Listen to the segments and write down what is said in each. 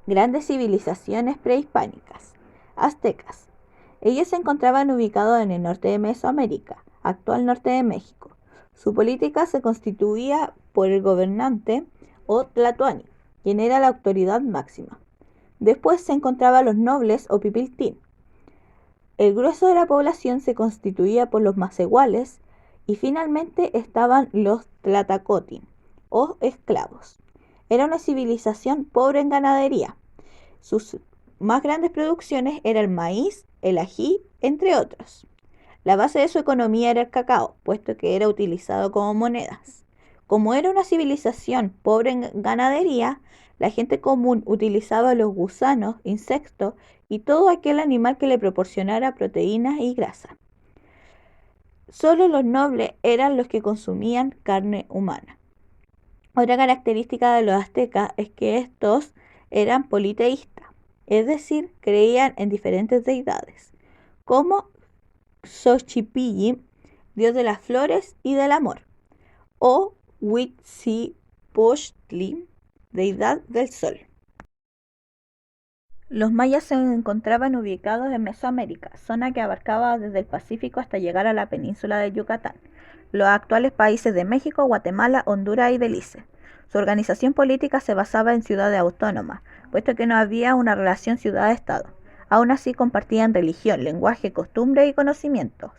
Grandes civilizaciones prehispánicas. Aztecas. Ellos se encontraban ubicados en el norte de Mesoamérica, actual norte de México. Su política se constituía por el gobernante o tlatoani, quien era la autoridad máxima. Después se encontraban los nobles o pipiltín. El grueso de la población se constituía por los macehuales y finalmente estaban los tlatacotin o esclavos. Era una civilización pobre en ganadería. Sus más grandes producciones eran el maíz, el ají, entre otros. La base de su economía era el cacao, puesto que era utilizado como monedas. Como era una civilización pobre en ganadería, la gente común utilizaba los gusanos, insectos y todo aquel animal que le proporcionara proteínas y grasa. Solo los nobles eran los que consumían carne humana. Otra característica de los aztecas es que estos eran politeístas, es decir, creían en diferentes deidades, como Xochipilli, dios de las flores y del amor, o Huitzilopochtli, deidad del sol. Los mayas se encontraban ubicados en Mesoamérica, zona que abarcaba desde el Pacífico hasta llegar a la península de Yucatán, los actuales países de México, Guatemala, Honduras y Belice. Su organización política se basaba en ciudades autónomas, puesto que no había una relación ciudad-estado. Aún así compartían religión, lenguaje, costumbres y conocimientos.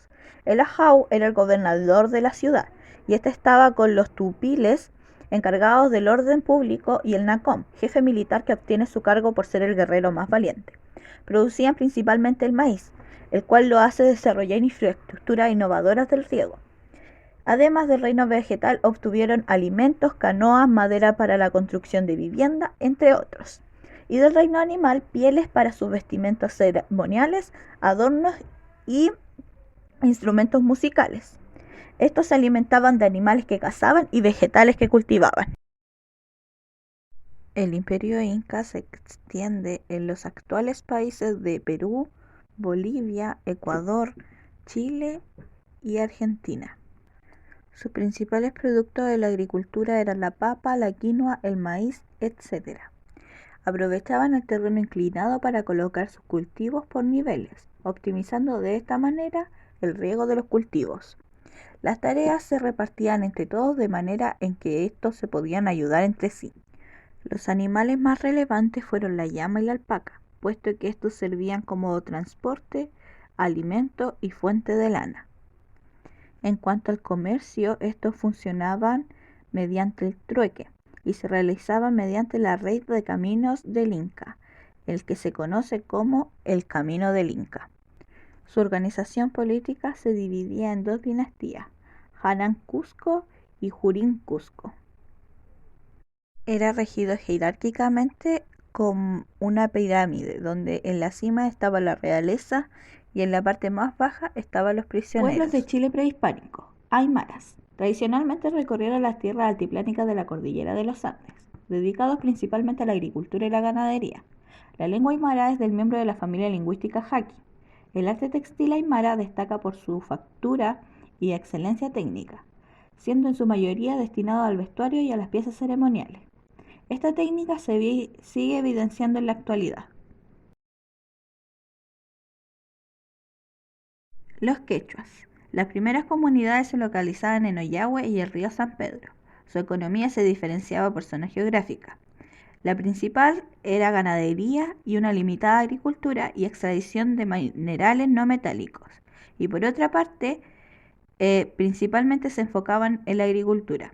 El ajau era el gobernador de la ciudad, y este estaba con los tupiles encargados del orden público, y el Nacom, jefe militar que obtiene su cargo por ser el guerrero más valiente. Producían principalmente el maíz, el cual lo hace desarrollar infraestructuras innovadoras del riego. Además del reino vegetal, obtuvieron alimentos, canoas, madera para la construcción de vivienda, entre otros. Y del reino animal, pieles para sus vestimentos ceremoniales, adornos y instrumentos musicales. Estos se alimentaban de animales que cazaban y vegetales que cultivaban. El imperio inca se extiende en los actuales países de Perú, Bolivia, Ecuador, Chile y Argentina. Sus principales productos de la agricultura eran la papa, la quinoa, el maíz, etc. Aprovechaban el terreno inclinado para colocar sus cultivos por niveles, optimizando de esta manera el riego de los cultivos. Las tareas se repartían entre todos de manera en que estos se podían ayudar entre sí. Los animales más relevantes fueron la llama y la alpaca, puesto que estos servían como transporte, alimento y fuente de lana. En cuanto al comercio, estos funcionaban mediante el trueque y se realizaban mediante la red de caminos del Inca, el que se conoce como el Camino del Inca. Su organización política se dividía en dos dinastías, Hanan Cusco y Jurín Cusco. Era regido jerárquicamente con una pirámide, donde en la cima estaba la realeza y en la parte más baja estaban los prisioneros. Pueblos de Chile prehispánico, aymaras. Tradicionalmente recorrieron las tierras altiplánicas de la cordillera de los Andes, dedicados principalmente a la agricultura y la ganadería. La lengua aymara es del miembro de la familia lingüística Jaqui. El arte textil aymara destaca por su factura y excelencia técnica, siendo en su mayoría destinado al vestuario y a las piezas ceremoniales. Esta técnica sigue evidenciando en la actualidad. Los quechuas. Las primeras comunidades se localizaban en Ollagüe y el río San Pedro. Su economía se diferenciaba por zona geográfica. La principal era ganadería y una limitada agricultura y extracción de minerales no metálicos. Y por otra parte, principalmente se enfocaban en la agricultura.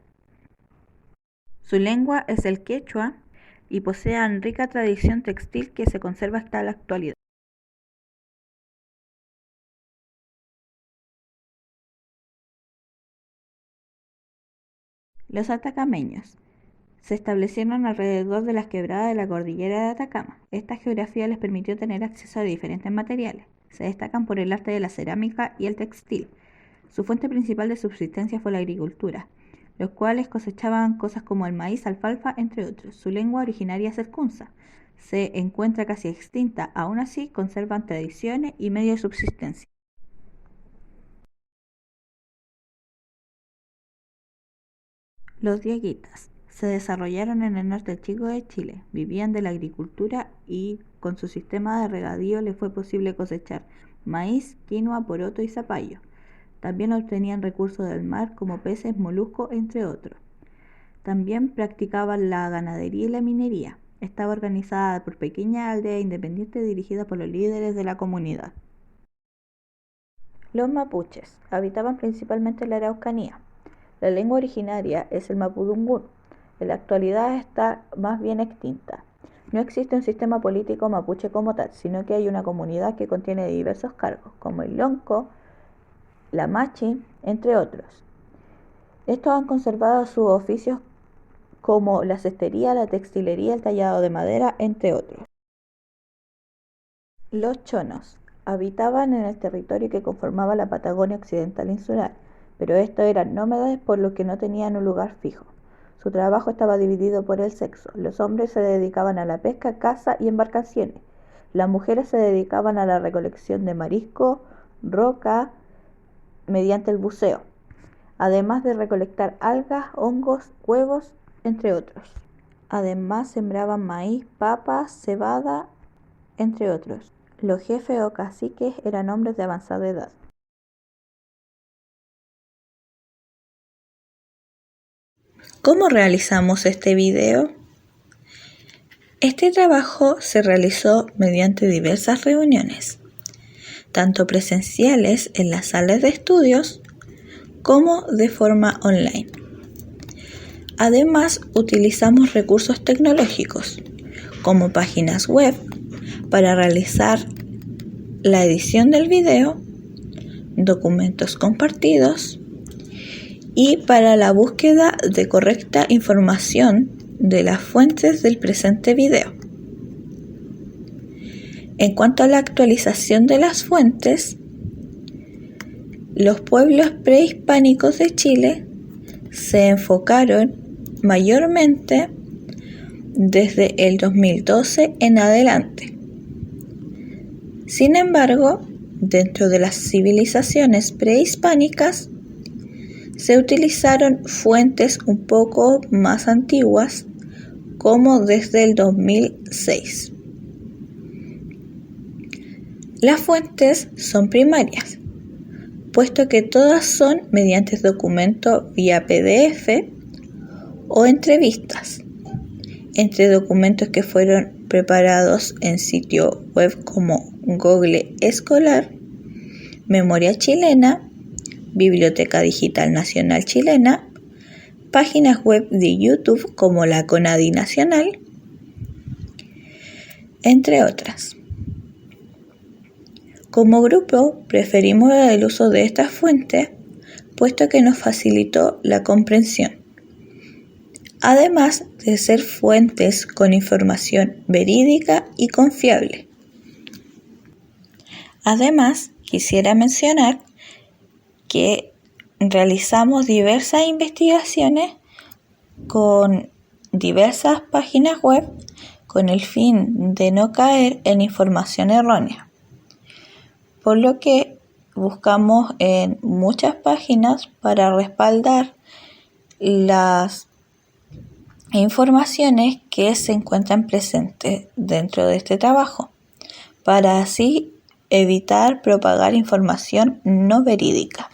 Su lengua es el quechua y posee una rica tradición textil que se conserva hasta la actualidad. Los atacameños se establecieron alrededor de las quebradas de la cordillera de Atacama. Esta geografía les permitió tener acceso a diferentes materiales. Se destacan por el arte de la cerámica y el textil. Su fuente principal de subsistencia fue la agricultura, los cuales cosechaban cosas como el maíz, alfalfa, entre otros. Su lengua originaria es el kunza. Se encuentra casi extinta, aún así conservan tradiciones y medios de subsistencia. Los diaguitas se desarrollaron en el norte chico de Chile. Vivían de la agricultura y con su sistema de regadío les fue posible cosechar maíz, quinoa, poroto y zapallo. También obtenían recursos del mar como peces, moluscos, entre otros. También practicaban la ganadería y la minería. Estaba organizada por pequeñas aldeas independientes dirigidas por los líderes de la comunidad. Los mapuches habitaban principalmente en la Araucanía. La lengua originaria es el mapudungún. En la actualidad está más bien extinta. No existe un sistema político mapuche como tal, sino que hay una comunidad que contiene diversos cargos, como el lonco, la machi, entre otros. Estos han conservado sus oficios como la cestería, la textilería, el tallado de madera, entre otros. Los chonos habitaban en el territorio que conformaba la Patagonia Occidental Insular, pero estos eran nómadas por lo que no tenían un lugar fijo. Su trabajo estaba dividido por el sexo. Los hombres se dedicaban a la pesca, caza y embarcaciones. Las mujeres se dedicaban a la recolección de marisco, roca, mediante el buceo, además de recolectar algas, hongos, huevos, entre otros. Además sembraban maíz, papas, cebada, entre otros. Los jefes o caciques eran hombres de avanzada edad. ¿Cómo realizamos este video? Este trabajo se realizó mediante diversas reuniones, tanto presenciales en las salas de estudios como de forma online. Además, utilizamos recursos tecnológicos como páginas web para realizar la edición del video, documentos compartidos y para la búsqueda de correcta información de las fuentes del presente video. En cuanto a la actualización de las fuentes, los pueblos prehispánicos de Chile se enfocaron mayormente desde el 2012 en adelante. Sin embargo, dentro de las civilizaciones prehispánicas se utilizaron fuentes un poco más antiguas, como desde el 2006. Las fuentes son primarias, puesto que todas son mediante documento vía PDF o entrevistas, entre documentos que fueron preparados en sitio web como Google Escolar, Memoria Chilena, Biblioteca Digital Nacional Chilena, páginas web de YouTube como la CONADI Nacional, entre otras. Como grupo, preferimos el uso de estas fuentes, puesto que nos facilitó la comprensión, además de ser fuentes con información verídica y confiable. Además, quisiera mencionar que realizamos diversas investigaciones con diversas páginas web con el fin de no caer en información errónea, por lo que buscamos en muchas páginas para respaldar las informaciones que se encuentran presentes dentro de este trabajo, para así evitar propagar información no verídica.